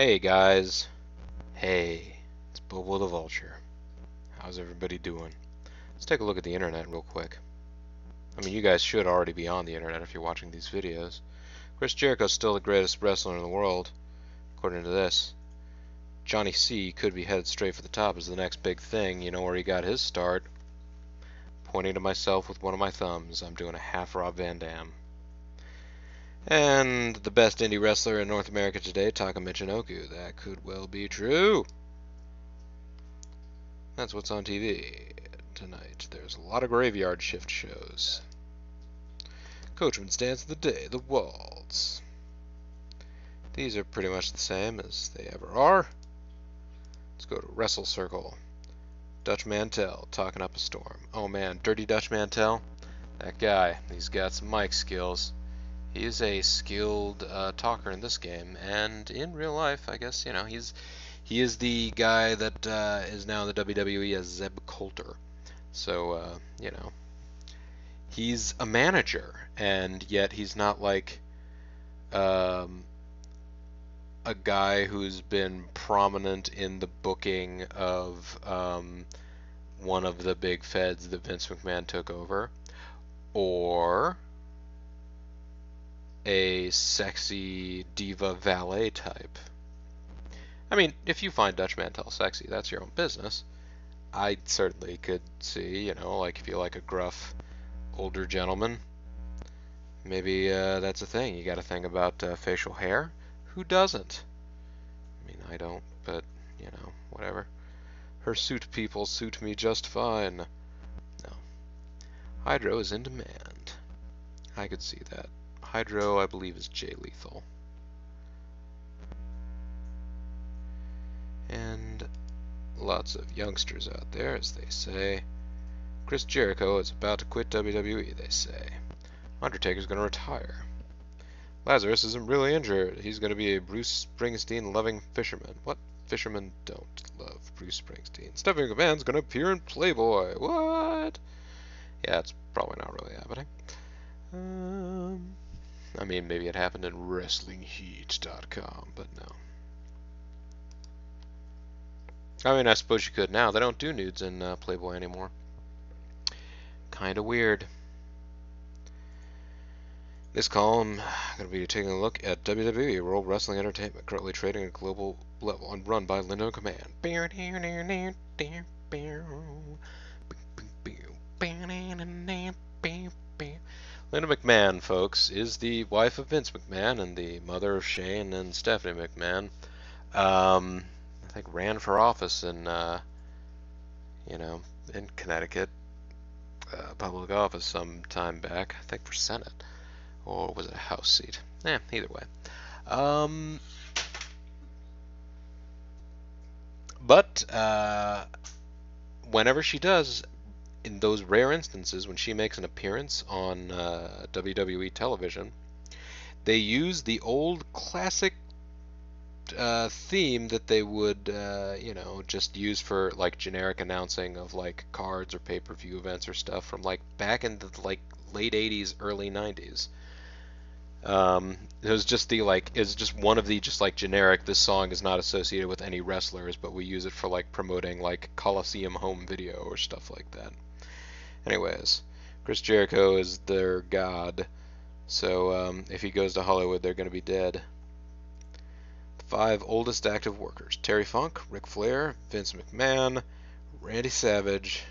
Hey guys. Hey, it's Bobo the Vulture. How's everybody doing? Let's take a look at the internet real quick. I mean, you guys should already be on the internet if you're watching these videos. Chris Jericho's still the greatest wrestler in the world, according to this. Johnny C could be headed straight for the top as the next big thing. You know where he got his start? Pointing to myself with one of my thumbs. I'm doing a half Rob Van Dam. And the best indie wrestler in North America today, Taka Michinoku. That could well be true. That's what's on TV tonight. There's a lot of graveyard shift shows. Coachman's Dance of the Day, The Waltz. These are pretty much the same as they ever are. Let's go to Wrestle Circle. Dutch Mantel, talking up a storm. Oh man, Dirty Dutch Mantel? That guy, he's got some mic skills. He is a skilled talker in this game, and in real life, I guess, you know, he is the guy that is now in the WWE as Zeb Coulter. So, you know, he's a manager, and yet he's not like um, a guy who's been prominent in the booking of one of the big feds that Vince McMahon took over, or a sexy diva valet type. I mean, if you find Dutch Mantel sexy, that's your own business. I certainly could see, you know, like if you like a gruff older gentleman, maybe that's a thing. You got to think about facial hair. Who doesn't? I mean, I don't, but, you know, whatever. Her suit people suit me just fine. No. Hydro is in demand. I could see that. Hydro, I believe, is Jay Lethal. And lots of youngsters out there, as they say. Chris Jericho is about to quit WWE, they say. Undertaker's going to retire. Lazarus isn't really injured. He's going to be a Bruce Springsteen-loving fisherman. What fishermen don't love Bruce Springsteen? Stephanie McMahon's going to appear in Playboy. What? Yeah, it's probably not really happening. I mean, maybe it happened in WrestlingHeat.com, but no. I mean, I suppose you could now. They don't do nudes in Playboy anymore. Kinda weird. This column going to be taking a look at WWE World Wrestling Entertainment, currently trading at a global level and run by Linda McMahon. Linda McMahon, folks, is the wife of Vince McMahon and the mother of Shane and Stephanie McMahon. I think ran for office in, you know, in Connecticut, public office some time back. I think for Senate. Or was it a House seat? Either way. But whenever she does, in those rare instances when she makes an appearance on WWE television, they use the old classic theme that they would, you know, just use for like generic announcing of like cards or pay-per-view events or stuff from like back in the like late 80s, early 90s. It was just the like it's just one of the just like generic. This song is not associated with any wrestlers, but we use it for like promoting like Coliseum home video or stuff like that. Anyways, Chris Jericho is their god, so if he goes to Hollywood, they're gonna be dead. The 5 oldest active workers: Terry Funk, Ric Flair, Vince McMahon, Randy Savage,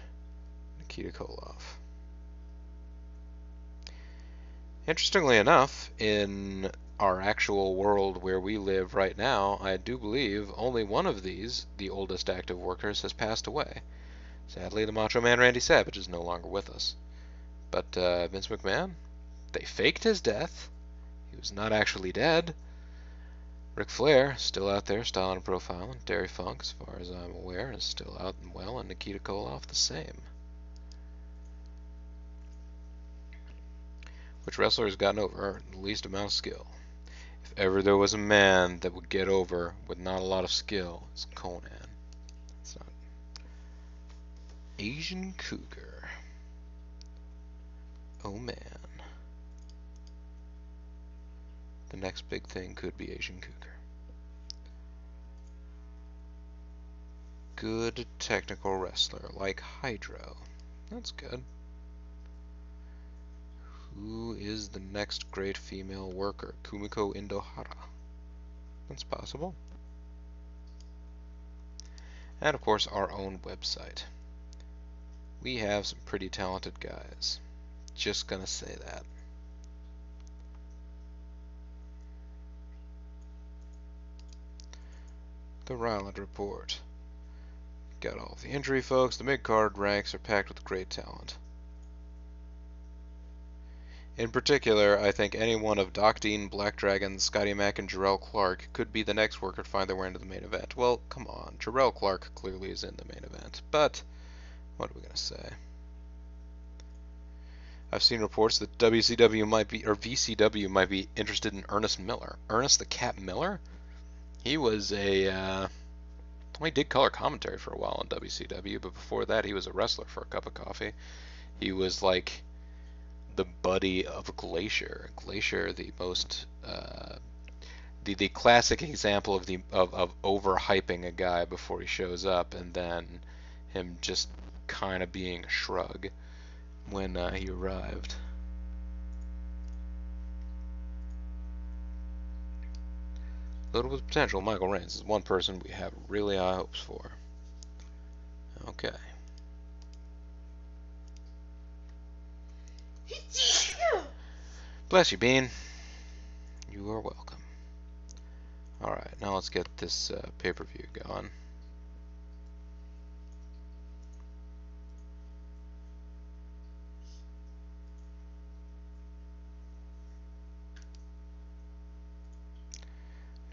Nikita Koloff. Interestingly enough, in our actual world where we live right now, I do believe only one of these, the oldest active workers, has passed away. Sadly, the Macho Man Randy Savage is no longer with us. But Vince McMahon, they faked his death. He was not actually dead. Ric Flair, still out there, styling and profiling. Terry Funk, as far as I'm aware, is still out and well, and Nikita Koloff the same. Which wrestler has gotten over the least amount of skill? If ever there was a man that would get over with not a lot of skill, it's Conan. It's not. Asian Cougar. Oh man. The next big thing could be Asian Cougar. good technical wrestler like Hydro. That's good. Who is the next great female worker? Kumiko Indohara. That's possible. And of course, our own website. We have some pretty talented guys. Just gonna say that. The Ryland Report. Got all the injury folks. The mid-card ranks are packed with great talent. In particular, I think any one of Doc Dean, Black Dragon, Scotty Mack, and Jarrell Clark could be the next worker to find their way into the main event. Well, come on. Jarrell Clark clearly is in the main event. But, what are we going to say? I've seen reports that WCW might be, or VCW might be interested in Ernest Miller. Ernest the Cat Miller? He was a, well, he did color commentary for a while on WCW, but before that he was a wrestler for a cup of coffee. He was like the buddy of Glacier. Glacier, the most, the classic example of overhyping a guy before he shows up, and then him just kind of being a shrug when he arrived. Loaded with potential, Michael Reigns is one person we have really high hopes for. Okay. Bless you, Bean. You are welcome. Alright, now let's get this pay-per-view going.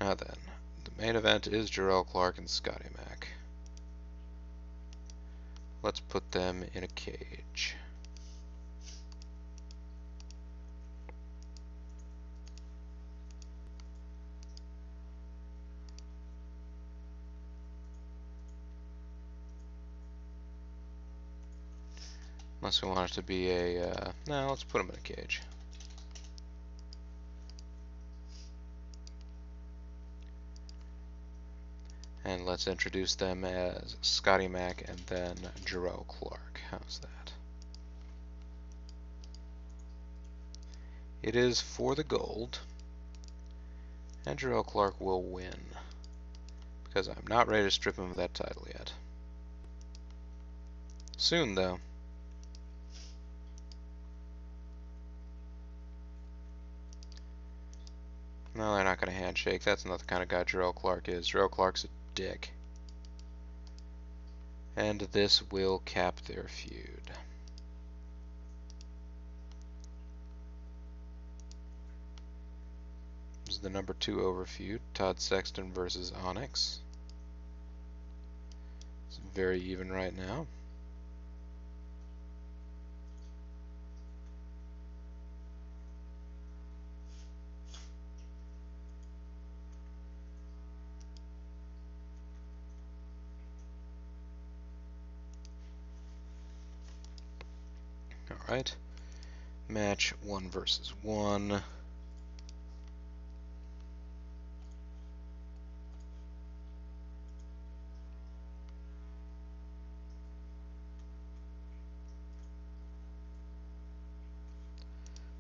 Now then, the main event is Jarrell Clark and Scotty Mack. Let's put them in a cage. Unless we want it to be a, no, let's put them in a cage. And let's introduce them as Scotty Mack and then Jarrell Clark. How's that? It is for the gold. And Jarrell Clark will win. Because I'm not ready to strip him of that title yet. Soon, though. No, they're not going to handshake. That's not the kind of guy Jarrell Clark is. Jarrell Clark's a dick. And this will cap their feud. This is the number 2 over feud. Todd Sexton versus Onyx. It's very even right now. Alright, match 1 versus 1. This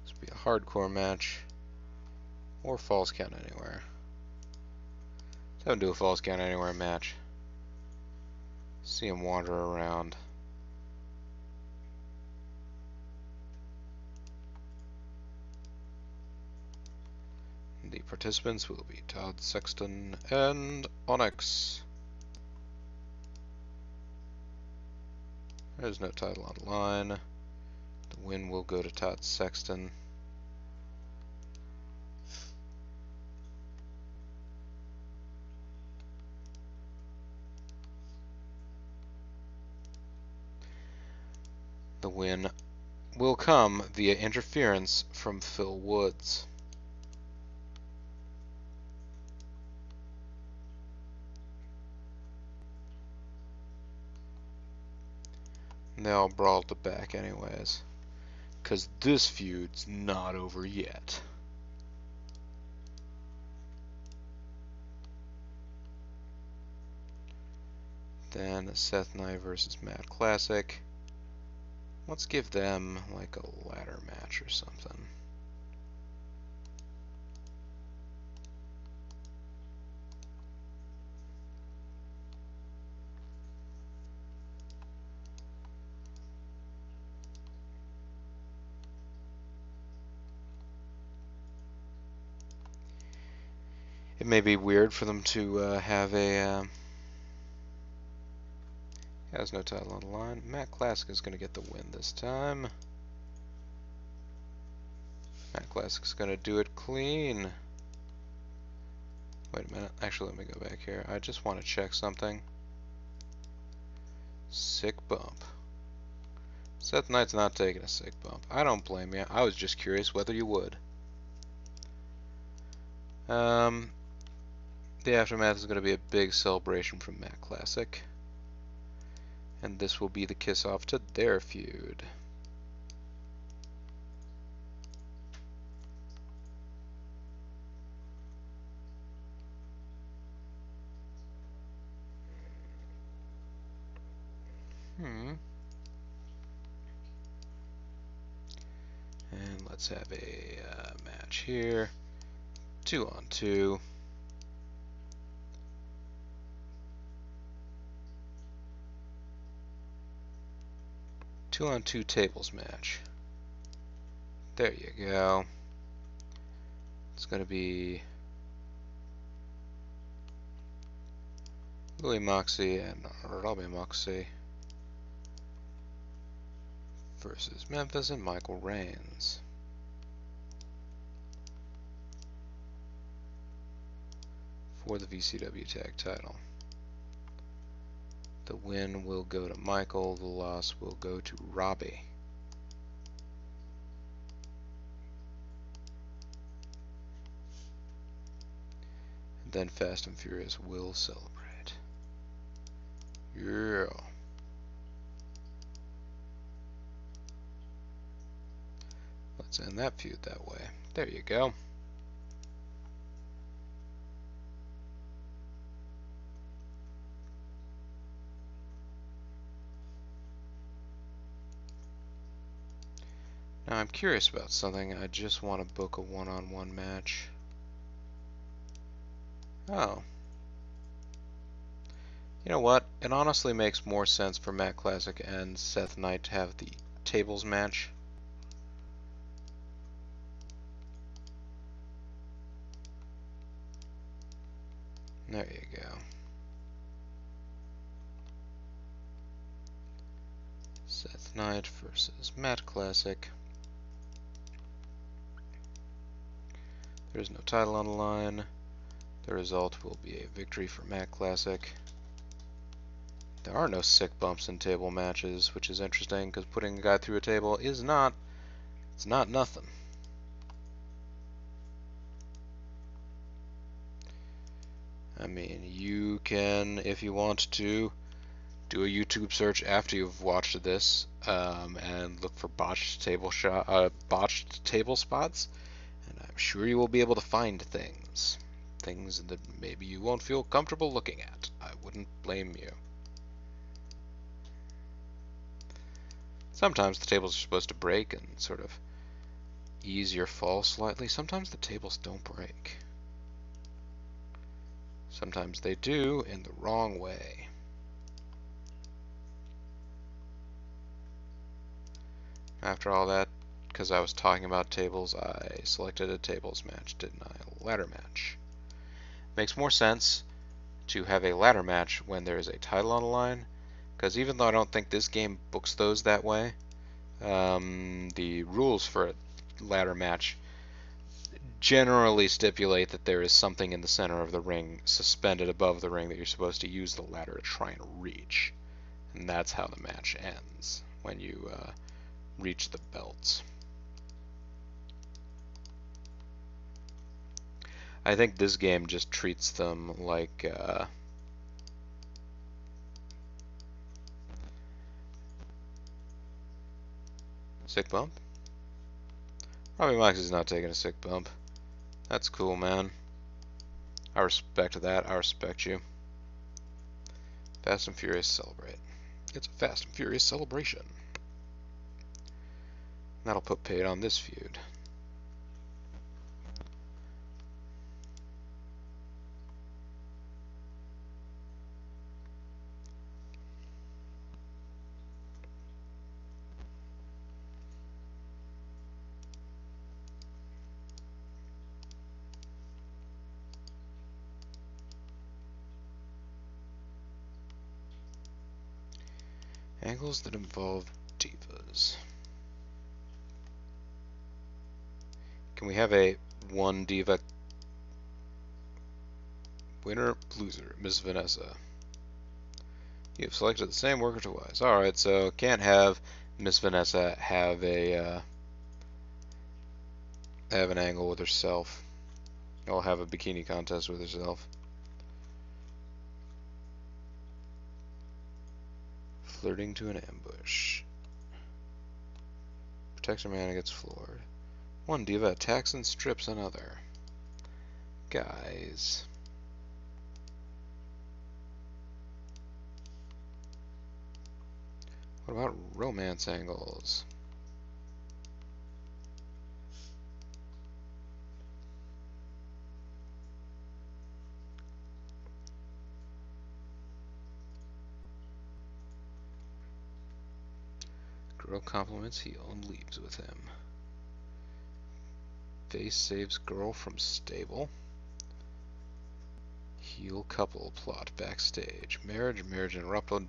will be a hardcore match, or falls count anywhere. Let's have him do a falls count anywhere match. See him wander around. The participants will be Todd Sexton and Onyx. There's no title on the line. The win will go to Todd Sexton. The win will come via interference from Phil Woods. They all brawled the back anyways. 'Cause this feud's not over yet. Then Seth Knight versus Matt Classic. Let's give them like a ladder match or something. It may be weird for them to have a has no title on the line. Matt Classic is going to get the win this time. Matt Classic's going to do it clean. Wait a minute. Actually, let me go back here. I just want to check something. Sick bump. Seth Knight's not taking a sick bump. I don't blame you. I was just curious whether you would. The aftermath is going to be a big celebration from Matt Classic. And this will be the kiss-off to their feud. And let's have a match here. 2-on-2. Two-on-two tables match. There you go. It's going to be Louis Moxley and Robbie Moxley versus Memphis and Michael Reigns. For the VCW Tag Title. The win will go to Michael, the loss will go to Robbie. And then Fast and Furious will celebrate. Yeah. Let's end that feud that way. There you go. Now I'm curious about something. I just want to book a one-on-one match. Oh. You know what? It honestly makes more sense for Matt Classic and Seth Knight to have the tables match. There you go. Seth Knight versus Matt Classic. There's no title on the line. The result will be a victory for Matt Classic. There are no sick bumps in table matches, which is interesting because putting a guy through a table is not, it's not nothing. I mean, you can, if you want to, do a YouTube search after you've watched this and look for botched table spots, and I'm sure you will be able to find things that maybe you won't feel comfortable looking at. I wouldn't blame you. Sometimes the tables are supposed to break and sort of ease your fall slightly. Sometimes the tables don't break. Sometimes they do in the wrong way. After all that, because I was talking about tables, I selected a tables match, didn't I? A ladder match. Makes more sense to have a ladder match when there is a title on the line, because even though I don't think this game books those that way, the rules for a ladder match generally stipulate that there is something in the center of the ring suspended above the ring that you're supposed to use the ladder to try and reach. And that's how the match ends, when you reach the belts. I think this game just treats them like sick bump. Robbie Moxley's not taking a sick bump. That's cool, man. I respect that. I respect you. Fast and Furious celebrate. It's a Fast and Furious celebration. That'll put paid on this feud. Angles that involve divas. Can we have a one diva winner, loser, Miss Vanessa? You have selected the same worker twice. Alright, so can't have Miss Vanessa have a have an angle with herself. I'll have a bikini contest with herself. Flirting to an ambush. Protects her man and gets floored. One diva attacks and strips another. Guys. What about romance angles? Girl compliments heel and leaves with him. Face saves girl from stable. Heel couple plot backstage. Marriage interrupted.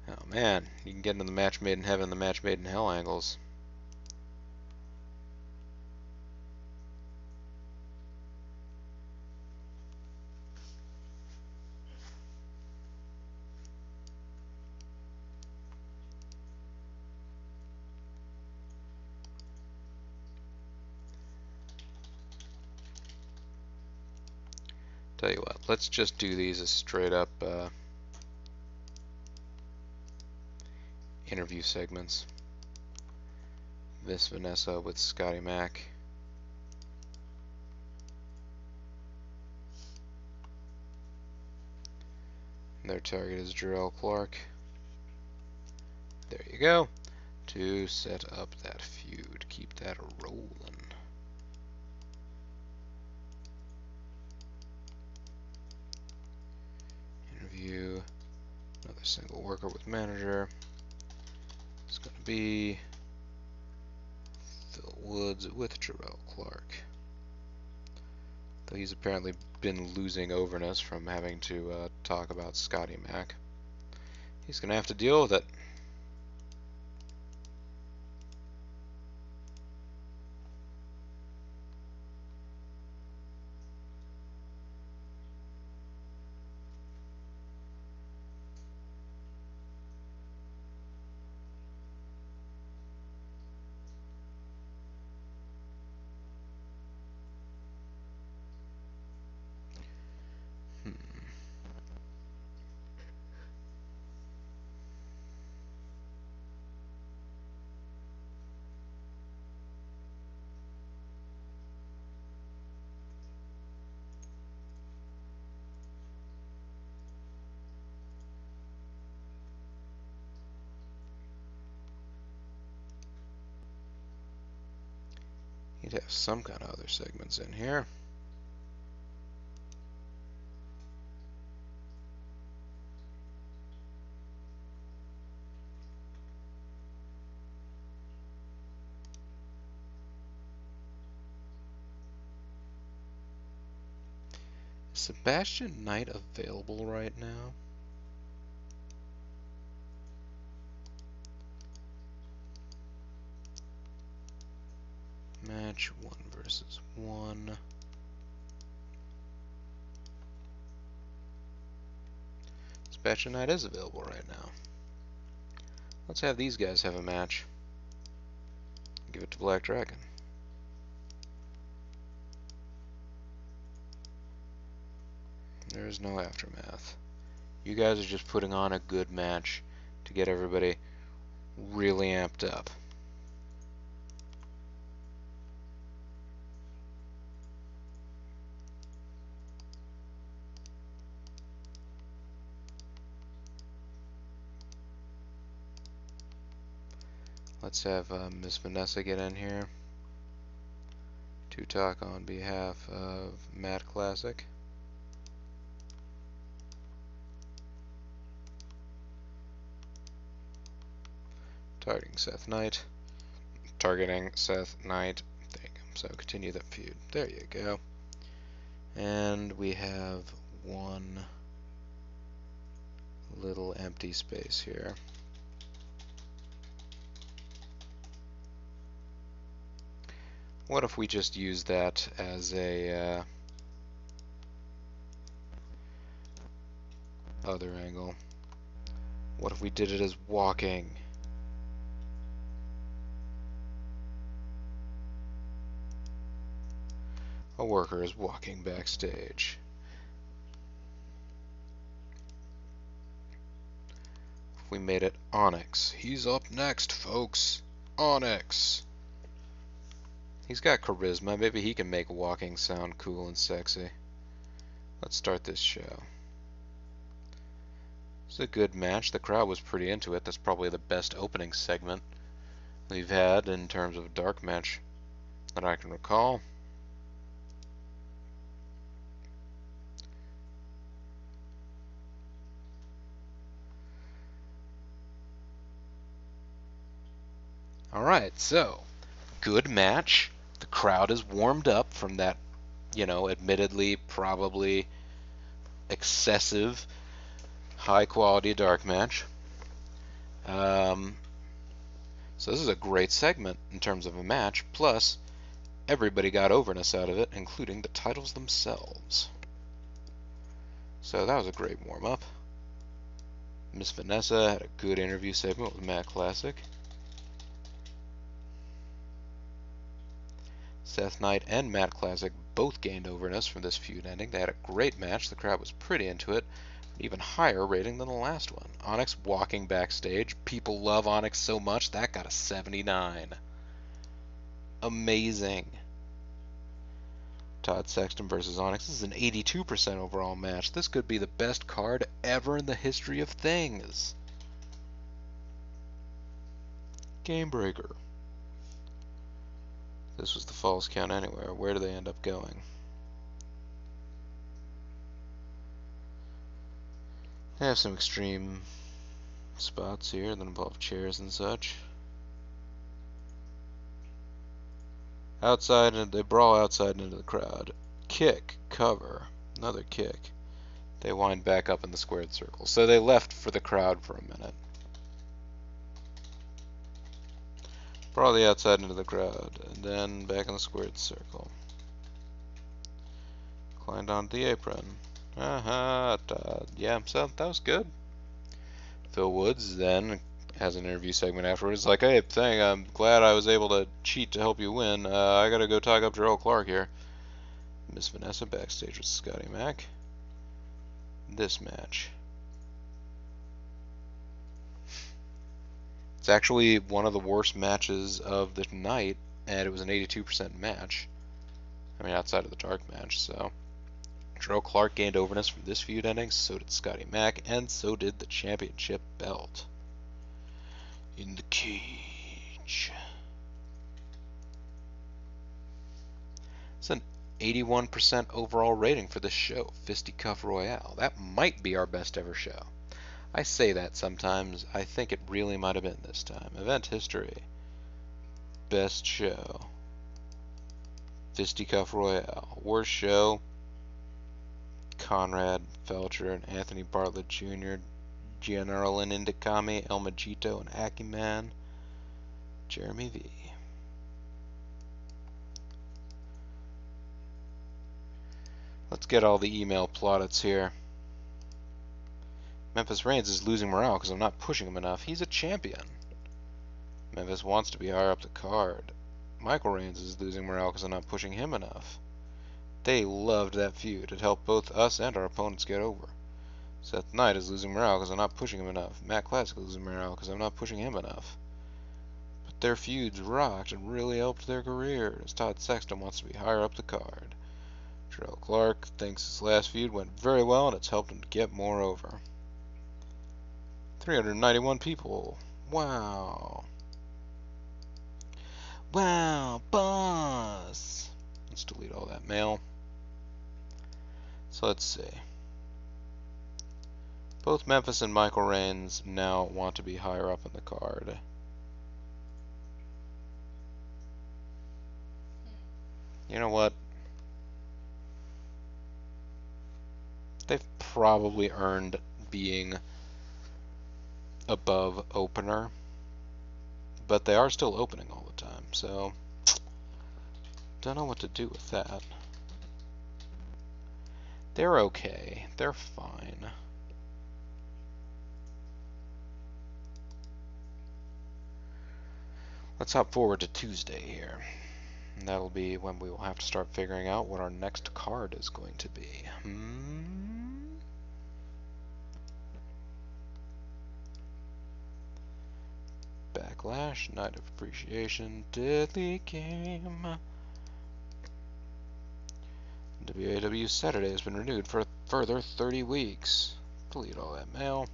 Oh man, you can get into the match made in heaven and the match made in hell angles. Tell you what, let's just do these as straight up interview segments. Miss Vanessa with Scotty Mac. Their target is Jarrell Clark. There you go. To set up that feud. Keep that rolling. Interview. Another single worker with manager. It's going to be Phil Woods with Jarrell Clark. Though he's apparently been losing overness from having to talk about Scotty Mac. He's going to have to deal with it. He'd have some kind of other segments in here. Is Sebastian Knight available right now? Match 1 versus 1. Sebastian Knight is available right now. Let's have these guys have a match. Give it to Black Dragon. There's no aftermath. You guys are just putting on a good match to get everybody really amped up. Let's have Miss Vanessa get in here to talk on behalf of Matt Classic. Targeting Seth Knight. Targeting Seth Knight. There you go. So continue that feud. There you go. And we have one little empty space here. What if we just use that as a other angle? What if we did it as walking? A worker is walking backstage. If we made it Onyx. He's up next, folks. Onyx. He's got charisma. Maybe he can make walking sound cool and sexy. Let's start this show. It's a good match. The crowd was pretty into it. That's probably the best opening segment we've had in terms of a dark match that I can recall. Alright, so, good match. The crowd is warmed up from that, admittedly, probably excessive, high-quality dark match. So this is a great segment in terms of a match, plus everybody got overness out of it, including the titles themselves. So that was a great warm-up. Miss Vanessa had a good interview segment with Matt Classic. Seth Knight and Matt Classic both gained overness from this feud ending. They had a great match. The crowd was pretty into it. An even higher rating than the last one. Onyx walking backstage. People love Onyx so much, that got a 79. Amazing. Todd Sexton versus Onyx. This is an 82% overall match. This could be the best card ever in the history of things. Game breaker. This was the Falls Count Anywhere. Where do they end up going? They have some extreme spots here that involve chairs and such. Outside, and they brawl outside and into the crowd. Kick, cover, another kick. They wind back up in the squared circle. So they left for the crowd for a minute. Brawl the outside into the crowd, and then back in the squared circle. Climbed onto the apron. Yeah, so that was good. Phil Woods then has an interview segment afterwards. Like, hey, I'm glad I was able to cheat to help you win. I gotta go talk up Gerald Clark here. Miss Vanessa backstage with Scotty Mac. This match. It's actually one of the worst matches of the night, and it was an 82% match. I mean, outside of the dark match, so. Gerald Clark gained overness from this feud ending, so did Scotty Mac, and so did the championship belt. In the cage. It's an 81% overall rating for this show, Fisticuff Royale. That might be our best ever show. I say that sometimes. I think it really might have been this time. Event history. Best show. Fisticuff Royale. Worst show. Conrad Felcher and Anthony Bartlett Jr. General and Indikami, El Majito and Akiman. Jeremy V. Let's get all the email plaudits here. Memphis Reigns is losing morale because I'm not pushing him enough. He's a champion. Memphis wants to be higher up the card. Michael Reigns is losing morale because I'm not pushing him enough. They loved that feud. It helped both us and our opponents get over. Seth Knight is losing morale because I'm not pushing him enough. Matt Classic is losing morale because I'm not pushing him enough. But their feuds rocked and really helped their careers. Todd Sexton wants to be higher up the card. Gerald Clark thinks his last feud went very well and it's helped him to get more over. 391 people. Wow. Wow, boss! Let's delete all that mail. So let's see. Both Memphis and Michael Reigns now want to be higher up in the card. You know what? They've probably earned being above opener, but they are still opening all the time, so don't know what to do with that. They're okay. They're fine. Let's hop forward to Tuesday here. And that'll be when we will have to start figuring out what our next card is going to be. Backlash, Night of Appreciation, Deadly Game. WAW Saturday has been renewed for a further 30 weeks. Delete all that mail.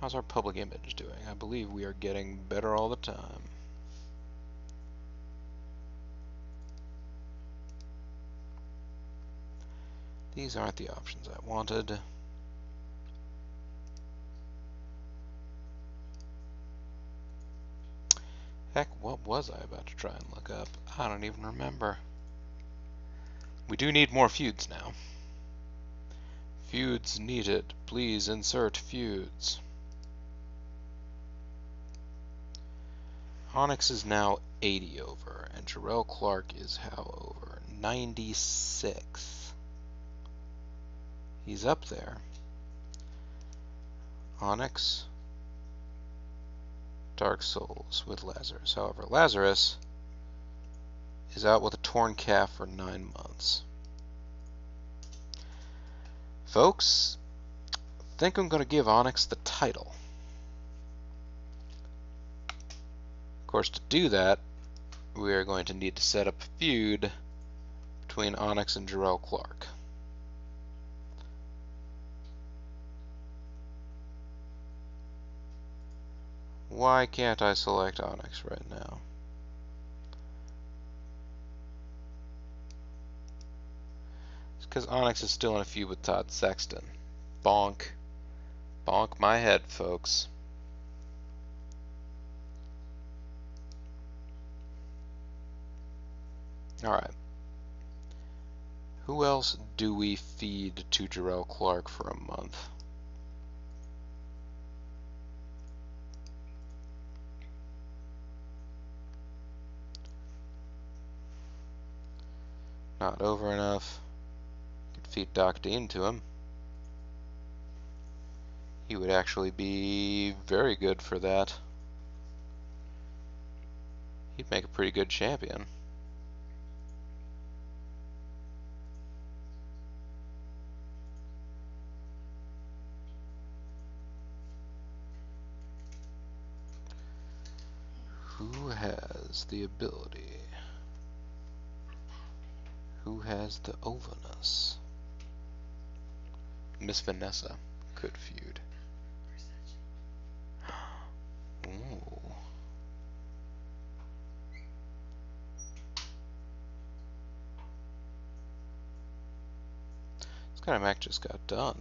How's our public image doing? I believe we are getting better all the time. These aren't the options I wanted. Heck, what was I about to try and look up? I don't even remember. We do need more feuds now. Feuds needed. Please insert feuds. Onyx is now 80 over, and Jarrell Clark is how over? 96. He's up there. Onyx, Dark Souls with Lazarus. However, Lazarus is out with a torn calf for 9 months. Folks, I think I'm going to give Onyx the title. Of course, to do that, we are going to need to set up a feud between Onyx and Jarrell Clark. Why can't I select Onyx right now? It's because Onyx is still in a feud with Todd Sexton. Bonk. Bonk my head, folks. Alright. Who else do we feed to Jarrell Clark for a month? Not over enough. Could feed Doc Dean to him. He would actually be very good for that. He'd make a pretty good champion. Who has the ability? Who has the overness? Miss Vanessa could feud. Ooh. Scotty Mac just got done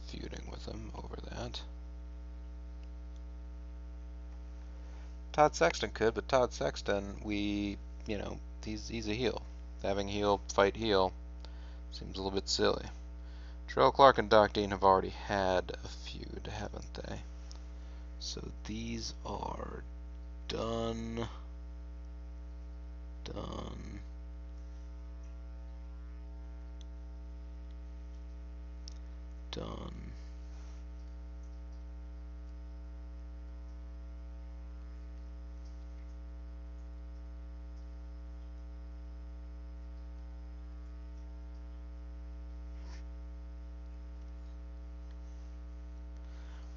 feuding with him over that. Todd Sexton could, but Todd Sexton, he's a heel. Having heel fight heel seems a little bit silly. Jarrell Clark and Doc Dean have already had a feud, haven't they? So these are done. Done. Done.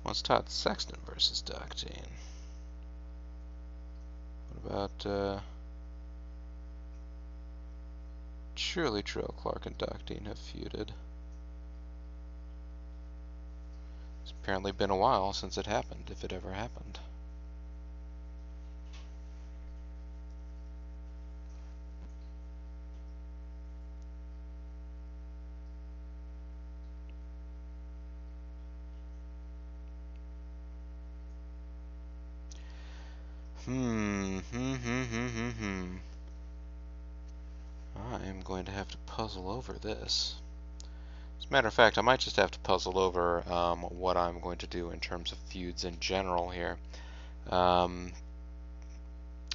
Well, it's Todd Sexton versus Doc Dean. What about, surely Jarrell Clark and Doc Dean have feuded. It's apparently been a while since it happened, if it ever happened. I am going to have to puzzle over this. As a matter of fact, I might just have to puzzle over what I'm going to do in terms of feuds in general here.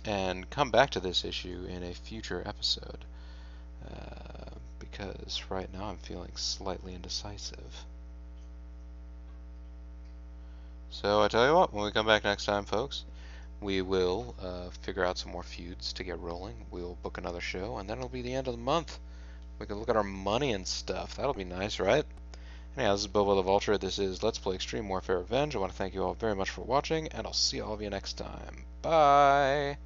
And come back to this issue in a future episode. Because right now I'm feeling slightly indecisive. So I tell you what, when we come back next time, folks, we will figure out some more feuds to get rolling. We'll book another show, and then it'll be the end of the month. We can look at our money and stuff. That'll be nice, right? Anyhow, this is Bobo the Vulture. This is Let's Play Extreme Warfare Revenge. I want to thank you all very much for watching, and I'll see all of you next time. Bye!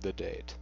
The date.